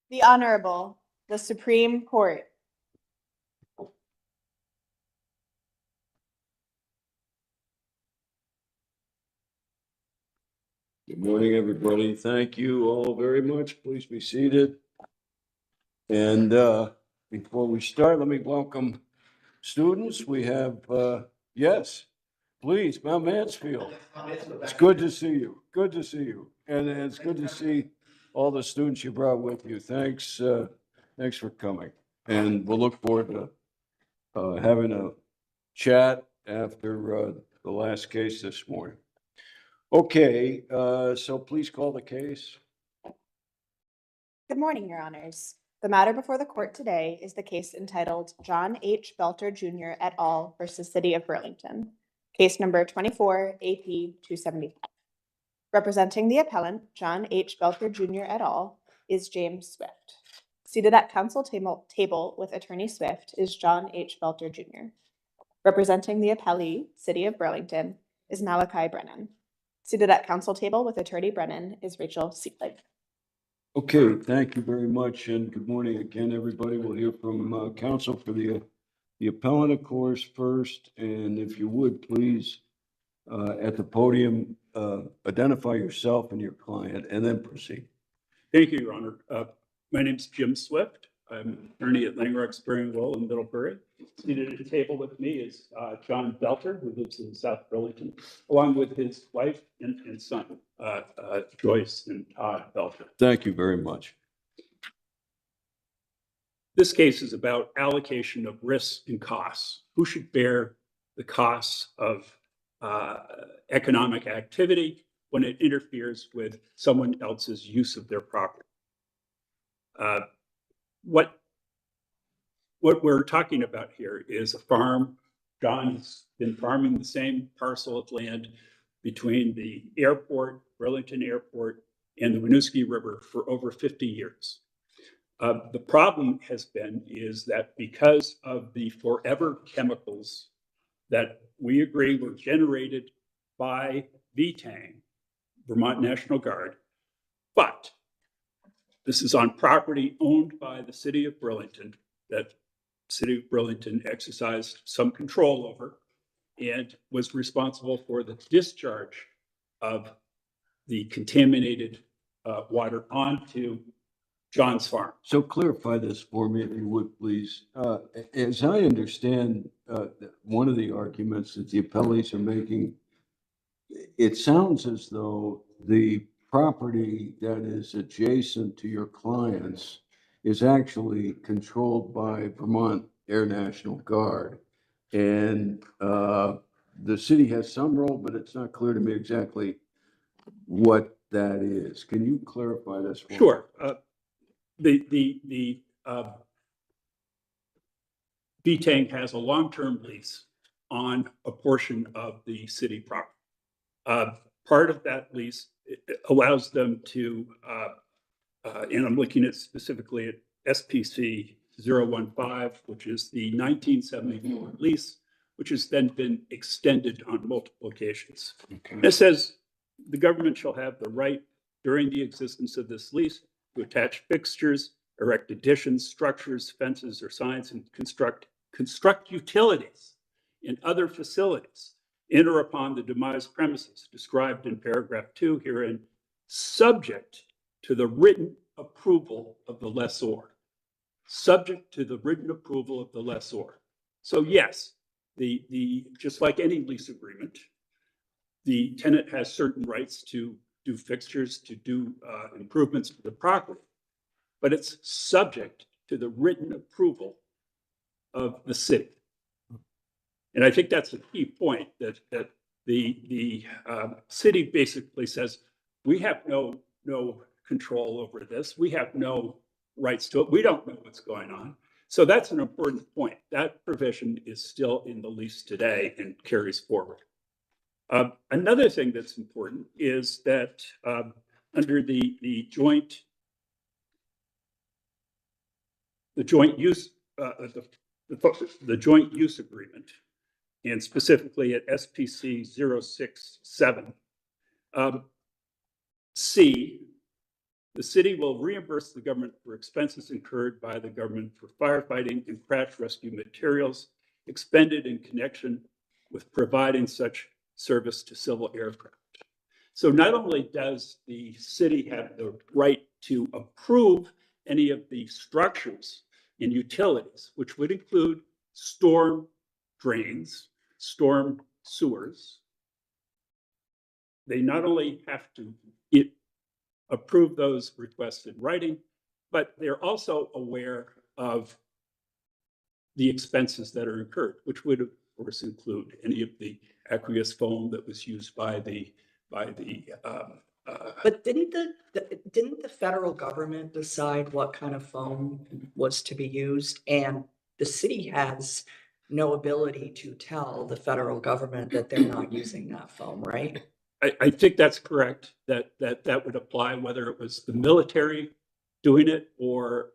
The Honorable, the Supreme Court. Good morning, everybody. Thank you all very much. Please be seated. And before we start, let me welcome students. We have, yes, please, Mount Mansfield. It's good to see you. Good to see you. And it's good to see all the students you brought with you. Thanks, thanks for coming. And we'll look forward to having a chat after the last case this morning. Okay, so please call the case. Good morning, Your Honors. The matter before the court today is the case entitled John H. Belter Jr. et al. Versus City of Burlington, case number 24 AP 275. Representing the appellant, John H. Belter Jr. et al. Is James Swift. Seated at council table with Attorney Swift is John H. Belter Jr. Representing the appellee, City of Burlington, is Malachi Brennan. Seated at council table with Attorney Brennan is Rachel Seelig. Okay, thank you very much, and good morning again, everybody. We'll hear from counsel for the appellant, of course, first, and if you would, please, at the podium, identify yourself and your client, and then proceed. Thank you, Your Honor. My name is Jim Swift. I'm an attorney at Langrock, Springwell, in Middlebury. Seated at the table with me is John Belter, who lives in South Burlington, along with his wife and son, Joyce and Todd Belter. Thank you very much. This case is about allocation of risks and costs. Who should bear the costs of economic activity when it interferes with someone else's use of their property? What we're talking about here is a farm. John's been farming the same parcel of land between the airport, Burlington Airport, and the Winooski River for over 50 years. The problem has been is that because of the forever chemicals that we agree were generated by VTANG, Vermont National Guard, but this is on property owned by the City of Burlington that City of Burlington exercised some control over and was responsible for the discharge of the contaminated water onto John's farm. So clarify this for me, if you would, please. As I understand, one of the arguments that the appellees are making, it sounds as though the property that is adjacent to your clients is actually controlled by Vermont Air National Guard. And the city has some role, but it's not clear to me exactly what that is. Can you clarify this for me? Sure. The VTANG has a long-term lease on a portion of the city property. Part of that lease allows them to, and I'm looking at specifically at SPC 015, which is the 1974 lease, which has then been extended on multiple occasions. Okay. It says the government shall have the right during the existence of this lease to attach fixtures, erect additions, structures, fences, or signs, and construct utilities and other facilities in or upon the demised premises described in paragraph 2 herein, subject to the written approval of the lessor. Subject to the written approval of the lessor. So yes, just like any lease agreement, the tenant has certain rights to do fixtures, to do improvements to the property, but it's subject to the written approval of the city. And I think that's a key point, that the city basically says, we have no control over this. We have no rights to it. We don't know what's going on. So that's an important point. That provision is still in the lease today and carries forward. Another thing that's important is that under the joint use agreement, and specifically at SPC 067, C, The city will reimburse the government for expenses incurred by the government for firefighting and crash rescue materials expended in connection with providing such service to civil aircraft. So not only does the city have the right to approve any of the structures and utilities, which would include storm drains, storm sewers, they not only have to approve those requests in writing, but they're also aware of the expenses that are incurred, which would of course include any of the aqueous foam that was used by the But didn't the federal government decide what kind of foam was to be used? And the city has no ability to tell the federal government that they're not using that foam, right? I think that's correct, that would apply whether it was the military doing it or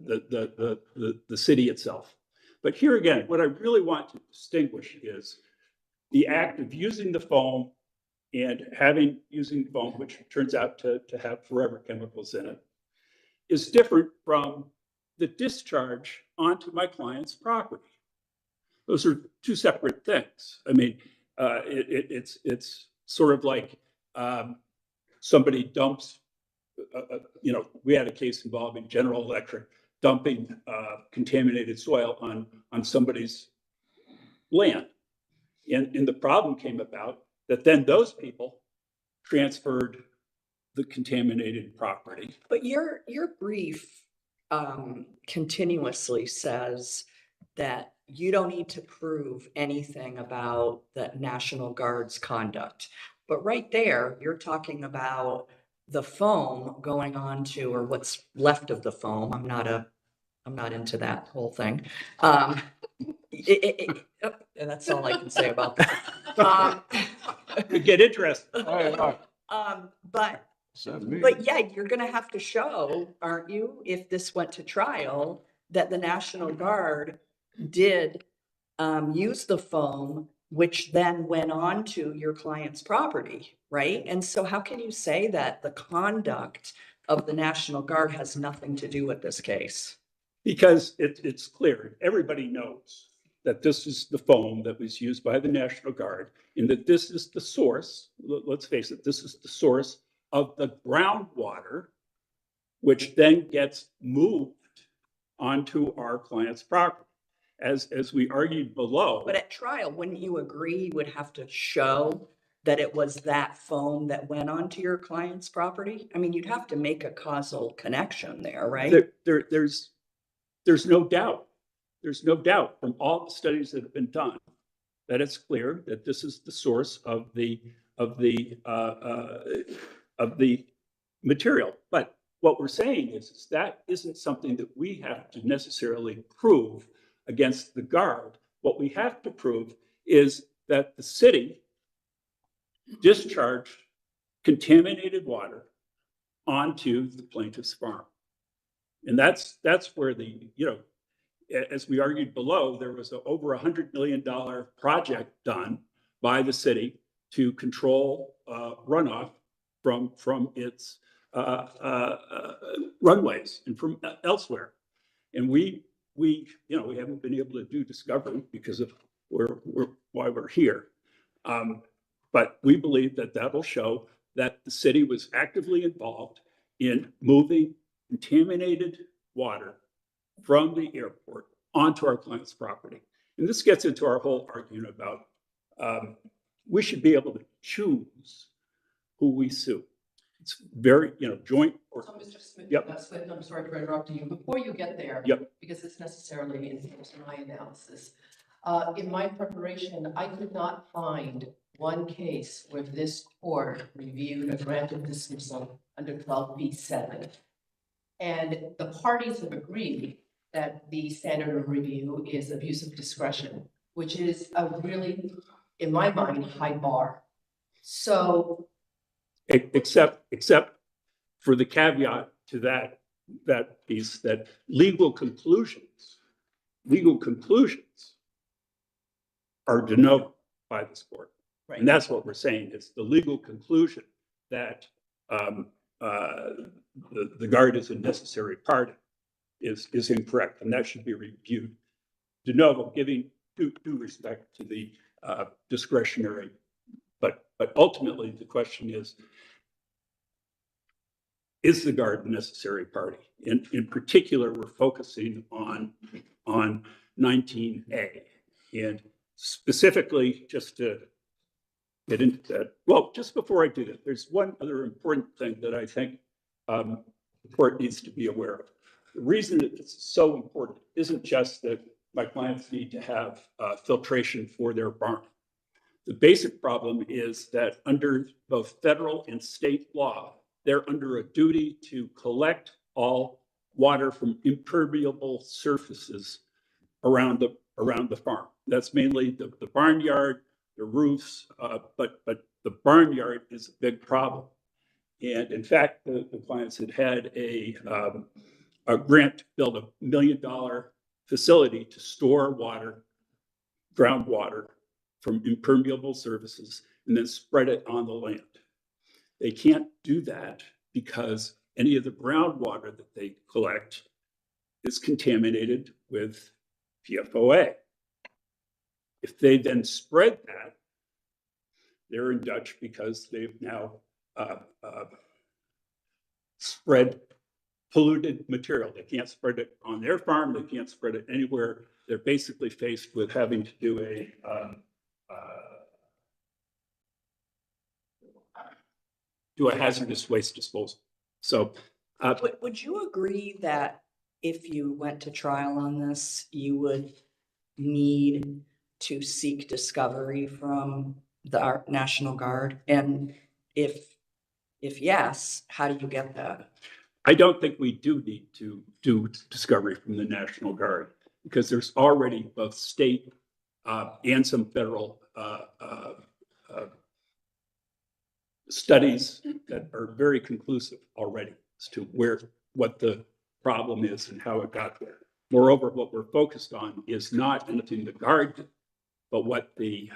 the city itself. But here again, what I really want to distinguish is the act of using the foam and using foam, which turns out to have forever chemicals in it, is different from the discharge onto my client's property. Those are two separate things. I mean, it's sort of like somebody dumps, we had a case involving General Electric dumping contaminated soil on somebody's land. And the problem came about that then those people transferred the contaminated property. But your brief continuously says that you don't need to prove anything about the National Guard's conduct. But right there, you're talking about the foam going on to, or what's left of the foam. I'm not into that whole thing. And that's all I can say about that. Could get interesting. But yeah, you're gonna have to show, aren't you, if this went to trial, that the National Guard did use the foam, which then went on to your client's property, right? And so how can you say that the conduct of the National Guard has nothing to do with this case? Because it's clear, everybody knows that this is the foam that was used by the National Guard, and that this is the source, let's face it, this is the source of the groundwater, which then gets moved onto our client's property. As we argued below. But at trial, wouldn't you agree you would have to show that it was that foam that went onto your client's property? I mean, you'd have to make a causal connection there, right? There's no doubt. There's no doubt from all the studies that have been done that it's clear that this is the source of the material. But what we're saying is that isn't something that we have to necessarily prove against the Guard. What we have to prove is that the city discharged contaminated water onto the plaintiff's farm. And that's where as we argued below, there was over $100 million project done by the city to control runoff from its runways and from elsewhere. And we haven't been able to do discovery because of why we're here. But we believe that will show that the city was actively involved in moving contaminated water from the airport onto our client's property. And this gets into our whole argument about we should be able to choose who we sue. It's very, joint. So, Mr. Smith, Yep. I'm sorry for interrupting you. Before you get there, Yep. because it's necessarily into my analysis. In my preparation, I could not find one case where this court reviewed a grant of dismissal under 12b-7. And the parties have agreed that the standard of review is abuse of discretion, which is a really, in my mind, high bar. So Except for the caveat to that piece, that legal conclusions are de novo by this court. Right. And that's what we're saying. It's the legal conclusion that the guard is a necessary part is incorrect, and that should be reviewed de novo, giving due respect to the discretionary. But ultimately, the question is the guard a necessary party? In particular, we're focusing on 19A. And specifically, just to get into that, well, just before I do that, there's one other important thing that I think the court needs to be aware of. The reason that it's so important isn't just that my clients need to have filtration for their barn. The basic problem is that under both federal and state law, they're under a duty to collect all water from impermeable surfaces around the farm. That's mainly the barnyard, the roofs, but the barnyard is a big problem. And in fact, the clients had a grant to build $1 million facility to store water, groundwater, from impermeable surfaces and then spread it on the land. They can't do that because any of the groundwater that they collect is contaminated with PFOA. If they then spread that, they're in Dutch because they've now spread polluted material. They can't spread it on their farm. They can't spread it anywhere. They're basically faced with having to do a hazardous waste disposal. So, Would you agree that if you went to trial on this, you would need to seek discovery from the National Guard? And if yes, how do you get that? I don't think we do need to do discovery from the National Guard because there's already both state and some federal studies that are very conclusive already as to what the problem is and how it got there. Moreover, what we're focused on is not anything the Guard did, but what the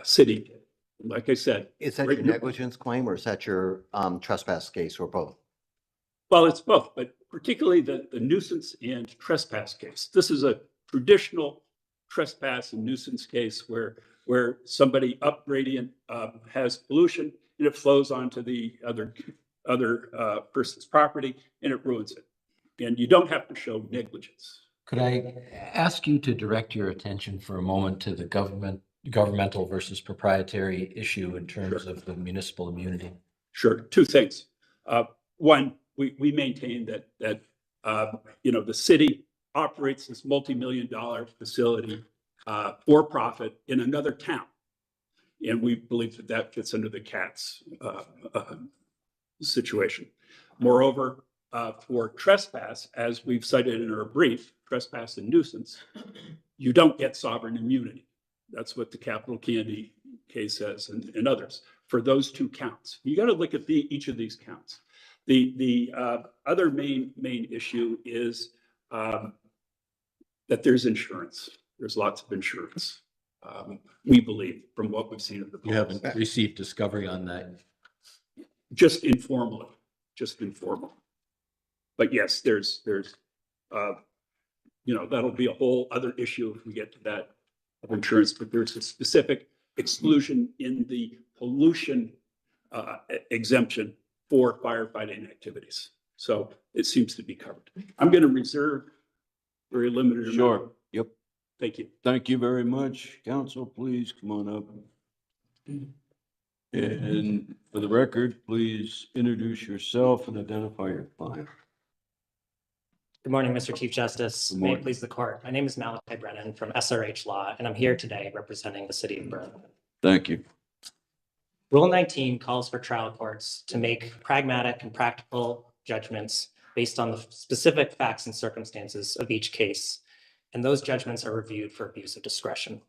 city did. Like I said, Is that your negligence claim or is that your trespass case or both? well, it's both, but particularly the nuisance and trespass case. This is a traditional trespass and nuisance case where somebody up gradient has pollution and it flows onto the other person's property and it ruins it. And you don't have to show negligence. Could I ask you to direct your attention for a moment to the governmental versus proprietary issue in terms of the municipal immunity? Sure, two things. One, we maintain that the city operates this multi-million-dollar facility for profit in another town. And we believe that fits under the CATS situation. Moreover, for trespass, as we've cited in our brief, trespass and nuisance, you don't get sovereign immunity. That's what the Capital Candy case says and others for those two counts. You got to look at each of these counts. The other main issue is that there's insurance. There's lots of insurance. We believe from what we've seen of the. You haven't received discovery on that? Just informally. But yes, there's that'll be a whole other issue if we get to that of insurance, but there's a specific exclusion in the pollution exemption for firefighting activities. So it seems to be covered. I'm going to reserve very limited amount. Sure. Yep. Thank you. Thank you very much. Council, please come on up. And for the record, please introduce yourself and identify your client. Good morning, Mr. Chief Justice. Good May morning. it please the court. My name is Malachi Brennan from SRH Law, and I'm here today representing the city of Burlington. Thank you. Rule 19 calls for trial courts to make pragmatic and practical judgments based on the specific facts and circumstances of each case, and those judgments are reviewed for abuse of discretion.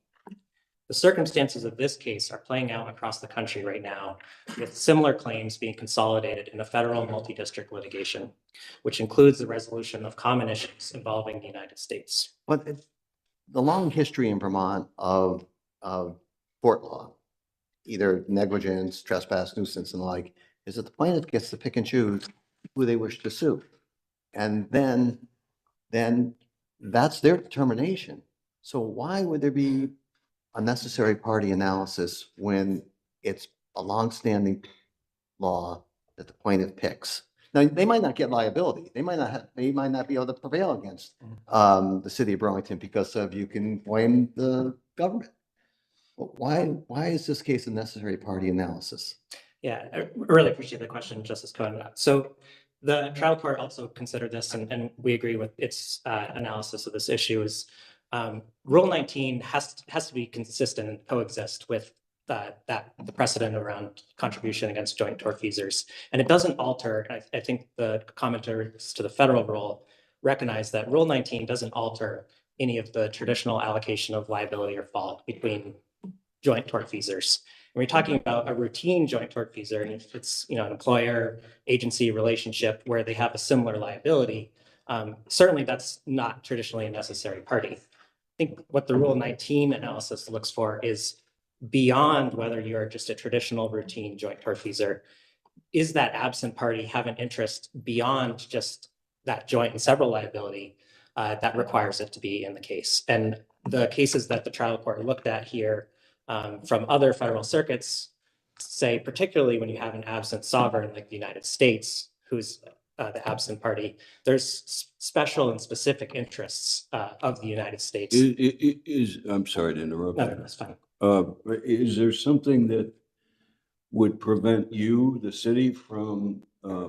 The circumstances of this case are playing out across the country right now, with similar claims being consolidated in a federal multi-district litigation, which includes the resolution of common issues involving the United States. But the long history in Vermont of tort law either negligence, trespass, nuisance and the like, is that the plaintiff gets to pick and choose who they wish to sue. And then that's their determination. So why would there be a necessary party analysis when it's a longstanding law that the plaintiff picks? Now, they might not get liability. They might not be able to prevail against the city of Burlington because of, you can blame the government. But why is this case a necessary party analysis? Yeah, I really appreciate the question, Justice Cohen. So the trial court also considered this, and we agree with its analysis of this issue. Is Rule 19 has to be consistent and coexist with the precedent around contribution against joint tortfeasors, and it doesn't alter. I think the commenters to the federal rule recognize that Rule 19 doesn't alter any of the traditional allocation of liability or fault between joint tortfeasors. When you're talking about a routine joint tortfeasor, and if it's an employer agency relationship where they have a similar liability, certainly that's not traditionally a necessary party. I think what the Rule 19 analysis looks for is beyond whether you're just a traditional routine joint tortfeasor. Is that absent party have an interest beyond just that joint and several liability that requires it to be in the case? And the cases that the trial court looked at here from other federal circuits say, particularly when you have an absent sovereign like the United States, who's the absent party, there's special and specific interests of the United States. I'm sorry to interrupt. No, that's fine. Is there something that would prevent you, the city, from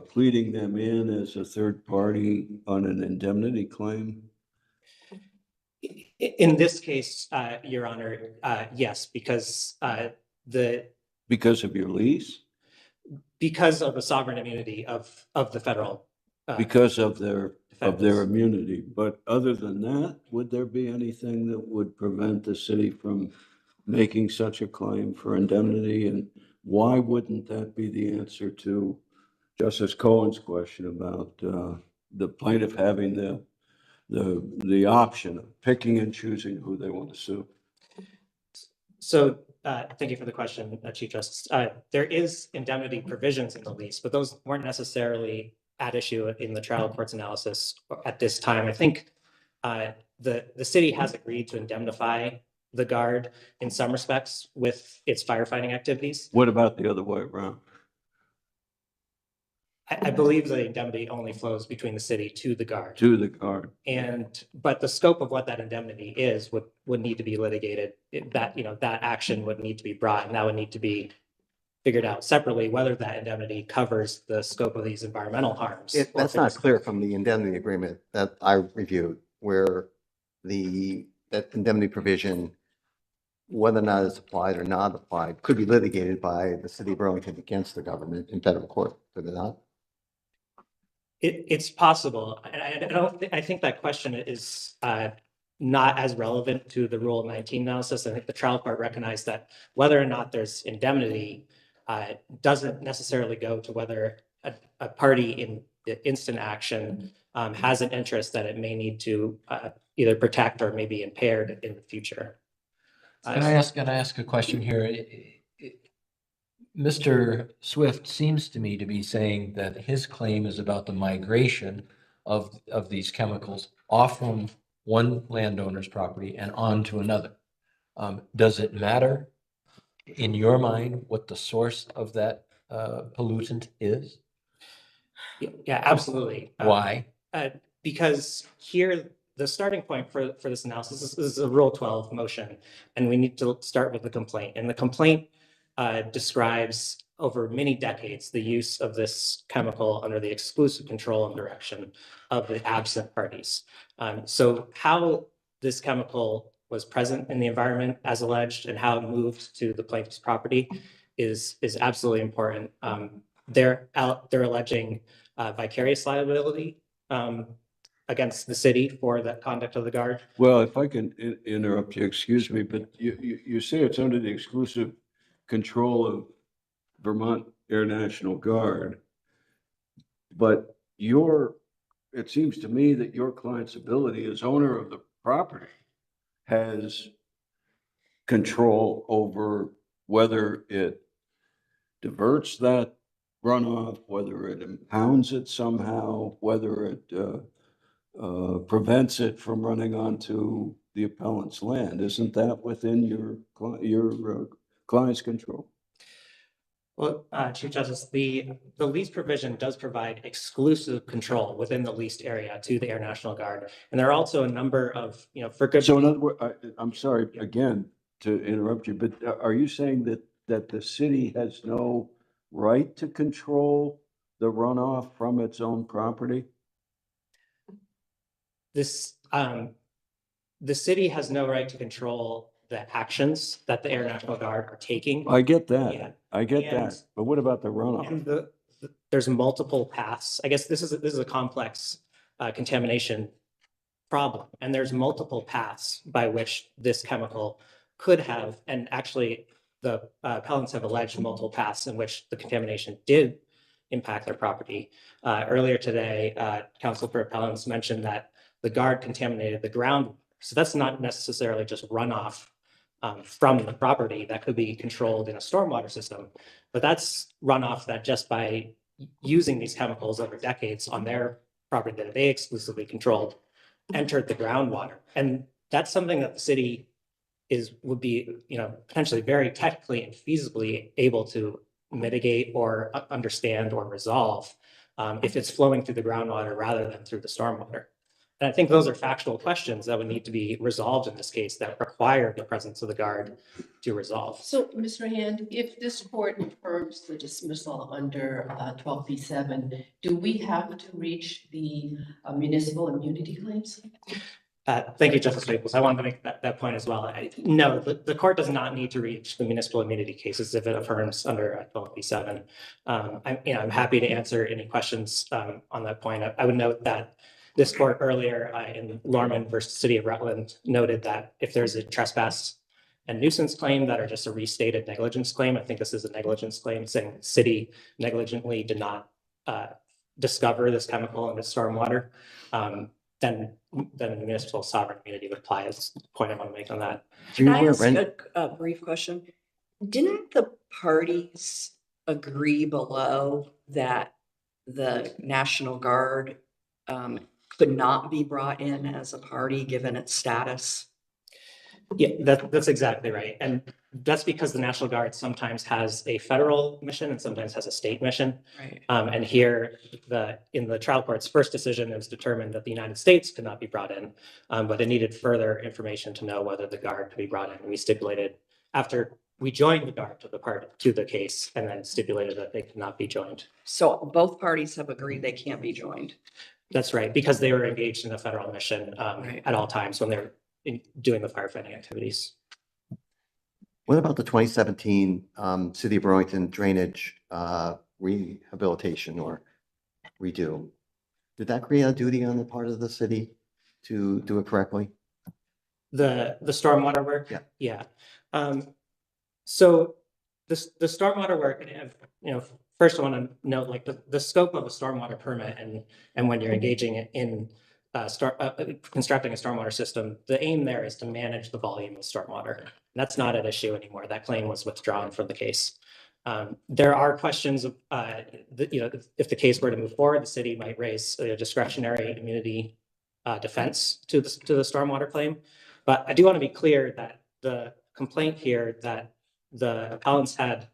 pleading them in as a third party on an indemnity claim? In this case, Your Honor, yes, because Because of your lease? because of the sovereign immunity of the federal. Because of their defendants. immunity. But other than that, would there be anything that would prevent the city from making such a claim for indemnity? And why wouldn't that be the answer to Justice Cohen's question about the plaintiff having the option of picking and choosing who they want to sue? So thank you for the question, Chief Justice. There is indemnity provisions in the lease, but those weren't necessarily at issue in the trial court's analysis at this time. I think the city has agreed to indemnify the guard in some respects with its firefighting activities. What about the other way around? I believe the indemnity only flows between the city to the guard. To the guard. But the scope of what that indemnity is would need to be litigated. That action would need to be brought, and that would need to be figured out separately, whether that indemnity covers the scope of these environmental harms. That's not clear from the indemnity agreement that I reviewed, where that indemnity provision, whether or not it's applied or not applied, could be litigated by the city of Burlington against the government in federal court, could it not? It's possible. I think that question is not as relevant to the Rule 19 analysis. I think the trial court recognized that whether or not there's indemnity doesn't necessarily go to whether a party in the instant action has an interest that it may need to either protect or maybe impaired in the future. Can I ask a question here? Mr. Swift seems to me to be saying that his claim is about the migration of these chemicals off from one landowner's property and onto another. Does it matter in your mind what the source of that pollutant is? Yeah, absolutely. Why? Because here, the starting point for this analysis is a Rule 12 motion, and we need to start with the complaint. And the complaint describes over many decades the use of this chemical under the exclusive control and direction of the absent parties. So how this chemical was present in the environment as alleged and how it moved to the plaintiff's property is absolutely important. They're alleging vicarious liability against the city for the conduct of the guard. Well, if I can interrupt you, excuse me, but you say it's under the exclusive control of Vermont Air National Guard, but it seems to me that your client's ability as owner of the property has control over whether it diverts that runoff, whether it impounds it somehow, whether it prevents it from running onto the appellant's land. Isn't that within your client's control? Well, Chief Justice, the lease provision does provide exclusive control within the leased area to the Air National Guard. And there are also a number of, for good. So in other words, I'm sorry, again, to interrupt you, but are you saying that the city has no right to control the runoff from its own property? This, the city has no right to control the actions that the Air National Guard are taking. I get that. Yeah. I get And- that. But what about the runoff? And there's multiple paths. I guess this is a complex contamination problem, and there's multiple paths by which this chemical could have, and actually the appellants have alleged multiple paths in which the contamination did impact their property. Earlier today, counsel for appellants mentioned that the guard contaminated the ground. So that's not necessarily just runoff from the property that could be controlled in a stormwater system, but that's runoff that just by using these chemicals over decades on their property that they exclusively controlled entered the groundwater. And that's something that the city would be, potentially very technically and feasibly able to mitigate or understand or resolve if it's flowing through the groundwater rather than through the stormwater. And I think those are factual questions that would need to be resolved in this case that require the presence of the guard to resolve. So, Mr. Hand, if this court affirms the dismissal under 12b-7, do we have to reach the municipal immunity claims? Thank you, Justice Staples. I wanted to make that point as well. No, the court does not need to reach the municipal immunity cases if it affirms under 12b-7. I'm happy to answer any questions on that point. I would note that this court earlier in Lorman versus City of Rutland noted that if there's a trespass and nuisance claim that are just a restated negligence claim, I think this is a negligence claim saying the city negligently did not discover this chemical in the stormwater, then the municipal sovereign immunity would apply. Is the point I want to make on that. Can I ask a brief question? Didn't the parties agree below that the National Guard could not be brought in as a party given its status? Yeah, that's exactly right. And that's because the National Guard sometimes has a federal mission and sometimes has a state mission. Right. And here, in the trial court's first decision, it was determined that the United States could not be brought in, but it needed further information to know whether the Guard could be brought in. And we stipulated after we joined the Guard to the case, and then stipulated that they could not be joined. So both parties have agreed they can't be joined. That's right, because they were engaged in a federal mission Right. at all times when they're doing the firefighting activities. What about the 2017 City of Burlington drainage rehabilitation or redo? Did that create a duty on the part of the city to do it correctly? The stormwater work? Yeah. Yeah. So the stormwater work, first I want to note like the scope of a stormwater permit and when you're engaging in constructing a stormwater system, the aim there is to manage the volume of stormwater. That's not an issue anymore. That claim was withdrawn from the case. There are questions of, if the case were to move forward, the city might raise a discretionary immunity defense to the stormwater claim. But I do want to be clear that the complaint here that the appellants had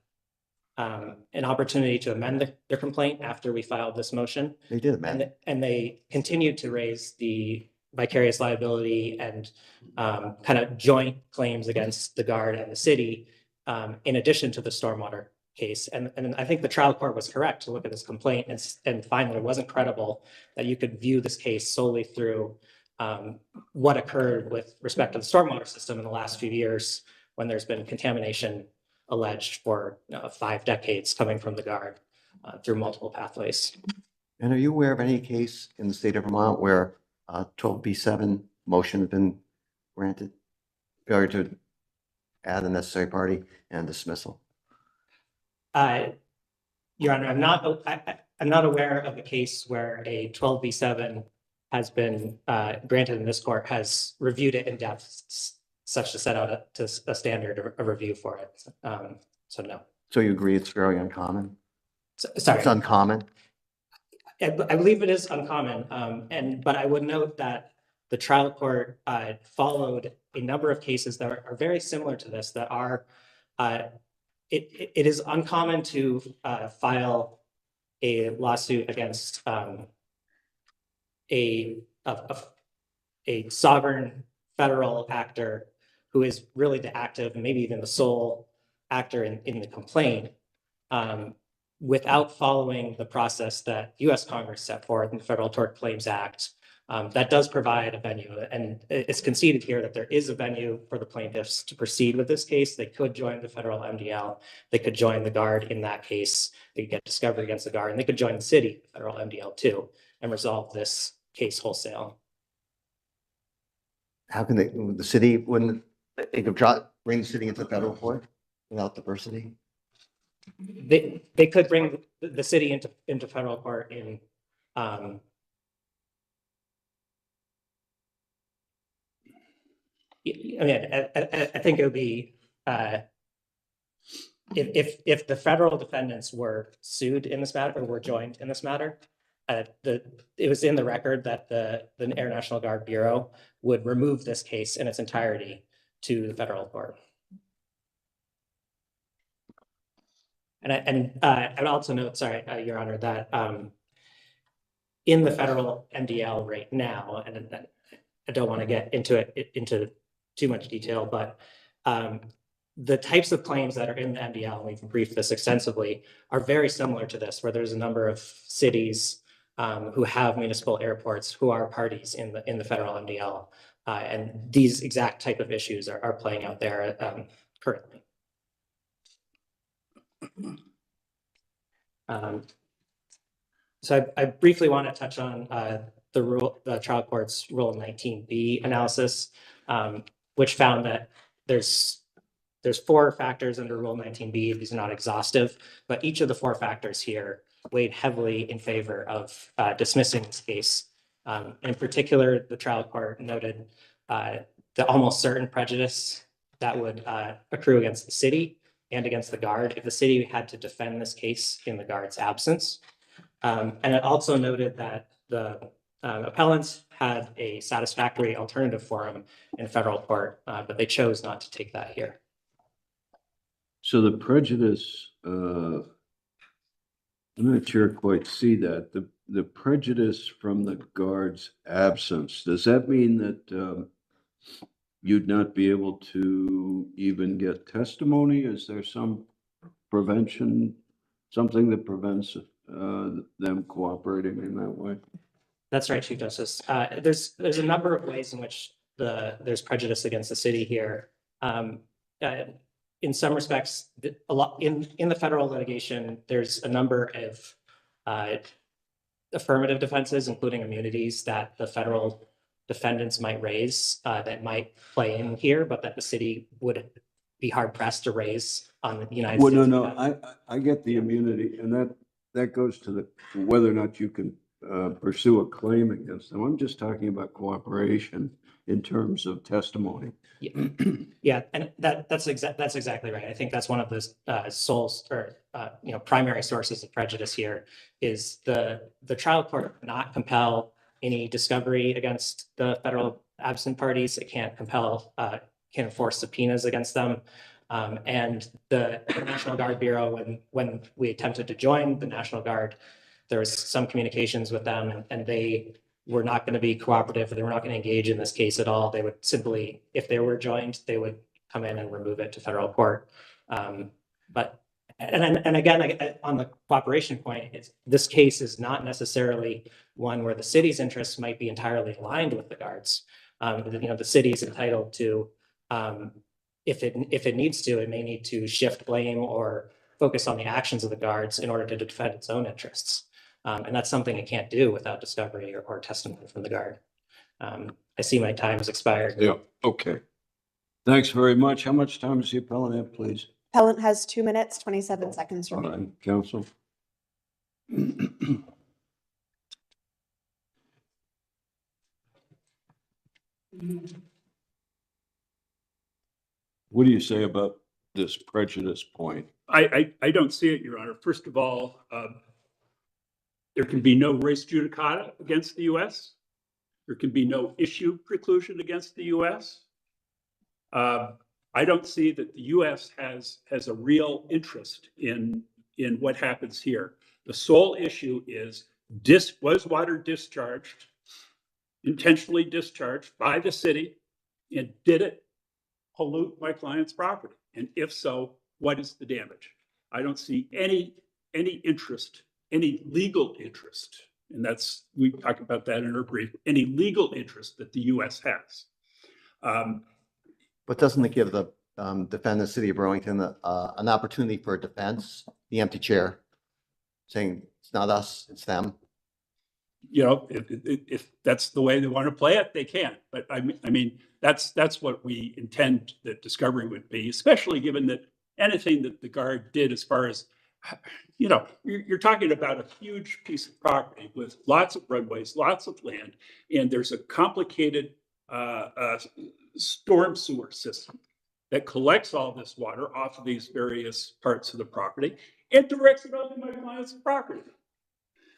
an opportunity to amend their complaint after we filed this motion. They did, man. And they continued to raise the vicarious liability and kind of joint claims against the Guard and the city in addition to the stormwater case. And I think the trial court was correct to look at this complaint and find that it wasn't credible that you could view this case solely through what occurred with respect to the stormwater system in the last few years when there's been contamination alleged for 5 decades coming from the Guard through multiple pathways. And are you aware of any case in the state of Vermont where 12b-7 motion has been granted? Failure to add the necessary party and dismissal? Your Honor, I'm not aware of a case where a 12b-7 has been granted in this court, has reviewed it in depth such to set out a standard of review for it. So no. So you agree it's very uncommon? Sorry. It's uncommon? I believe it is uncommon, but I would note that the trial court followed a number of cases that are very similar to this. That are, it is uncommon to file a lawsuit against a sovereign federal actor who is really the active and maybe even the sole actor in the complaint. Without following the process that U.S. Congress set forth in the Federal Tort Claims Act, that does provide a venue. And it's conceded here that there is a venue for the plaintiffs to proceed with this case. They could join the federal MDL. They could join the Guard in that case. They could get discovery against the Guard, and they could join the city, federal MDL too, and resolve this case wholesale. How can the city, when they could bring the city into federal court without diversity? They could bring the city into federal court in I mean, I think it would be if the federal defendants were sued in this matter or were joined in this matter, it was in the record that the Air National Guard Bureau would remove this case in its entirety to the federal court. And I would also note, sorry, Your Honor, that in the federal MDL right now, and I don't want to get into too much detail, but the types of claims that are in the MDL, and we've briefed this extensively, are very similar to this, where there's a number of cities who have municipal airports who are parties in the federal MDL, and these exact type of issues are playing out there currently. So I briefly want to touch on the trial court's Rule 19B analysis, which found that there's 4 factors under Rule 19B. These are not exhaustive, but each of the 4 factors here weighed heavily in favor of dismissing this case. In particular, the trial court noted the almost certain prejudice that would accrue against the city and against the Guard if the city had to defend this case in the Guard's absence. And it also noted that the appellants had a satisfactory alternative forum in federal court, but they chose not to take that here. So the prejudice, I'm not sure I quite see that. The prejudice from the Guard's absence, does that mean that you'd not be able to even get testimony? Is there some prevention, something that prevents them cooperating in that way? That's right, Chief Justice. There's a number of ways in which there's prejudice against the city here. In some respects, a lot in the federal litigation, there's a number of affirmative defenses, including immunities, that the federal defendants might raise that might play in here, but that the city would be hard pressed to raise on the United States. Well, no, I get the immunity, and that goes to whether or not you can pursue a claim against them. I'm just talking about cooperation in terms of testimony. Yeah, and that's exactly right. I think that's one of the primary sources of prejudice here is the trial court cannot compel any discovery against the federal absent parties. It can't can enforce subpoenas against them. And the National Guard Bureau, when we attempted to join the National Guard, there was some communications with them, and they were not going to be cooperative. They were not going to engage in this case at all. They would simply, if they were joined, they would come in and remove it to federal court. But again, on the cooperation point, this case is not necessarily one where the city's interests might be entirely aligned with the Guards. The city is entitled to, if it needs to, it may need to shift blame or focus on the actions of the Guards in order to defend its own interests. And that's something it can't do without discovery or testimony from the Guard. I see my time has expired. Yeah, okay. Thanks very much. How much time does the appellant have, please? Appellant has 2 minutes, 27 seconds All remaining. right, counsel. What do you say about this prejudice point? I don't see it, Your Honor. First of all, there can be no res judicata against the US. There can be no issue preclusion against the US. I don't see that the US has a real interest in what happens here. The sole issue is, was water discharged, intentionally discharged by the city, and did it pollute my client's property? And if so, what is the damage? I don't see any interest, any legal interest, and we talk about that in our brief, any legal interest that the US has. But doesn't it give the defendant, City of Burlington, an opportunity for a defense, the empty chair, saying it's not us, it's them? You know, if that's the way they want to play it, they can. But I mean, that's what we intend that discovery would be, especially given that anything that the guard did as far as, you know, you're talking about a huge piece of property with lots of roadways, lots of land, and there's a complicated storm sewer system that collects all this water off of these various parts of the property and directs it onto my client's property.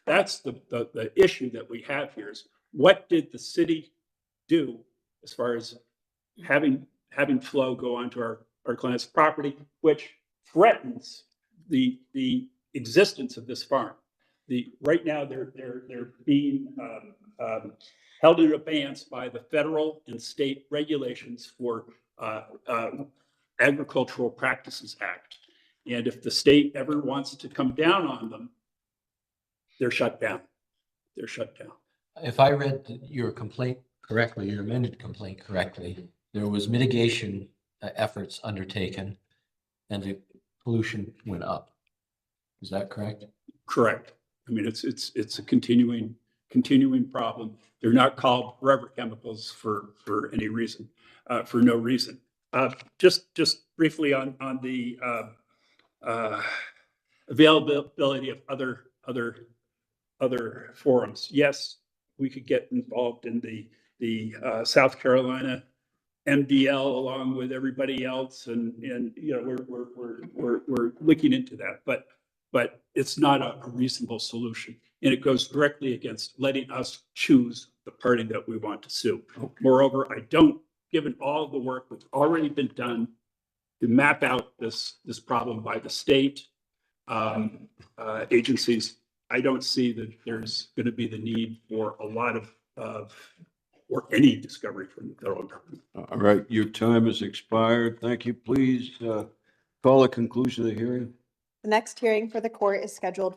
That's the issue that we have here is, what did the city do as far as having flow go onto our client's property, which threatens the existence of this farm. Right now they're being held in abeyance by the federal and state regulations for Agricultural Practices Act. And if the state ever wants to come down on them, they're shut down. They're shut down. If I read your complaint correctly, your amended complaint correctly, there was mitigation efforts undertaken and the pollution went up. Is that correct? Correct. I mean, it's a continuing problem. They're not called forever chemicals for any reason, for no reason. Just briefly on the availability of other forums. Yes, we could get involved in the South Carolina MDL along with everybody else, and you know, we're looking into that, but it's not a reasonable solution, and it goes directly against letting us choose the party that we want to sue. Moreover, given all the work that's already been done to map out this problem by the state agencies, I don't see that there's going to be the need for a lot of or any discovery from the federal government. All right, your time has expired. Thank you. Please call a conclusion of the hearing. The next hearing for the court is scheduled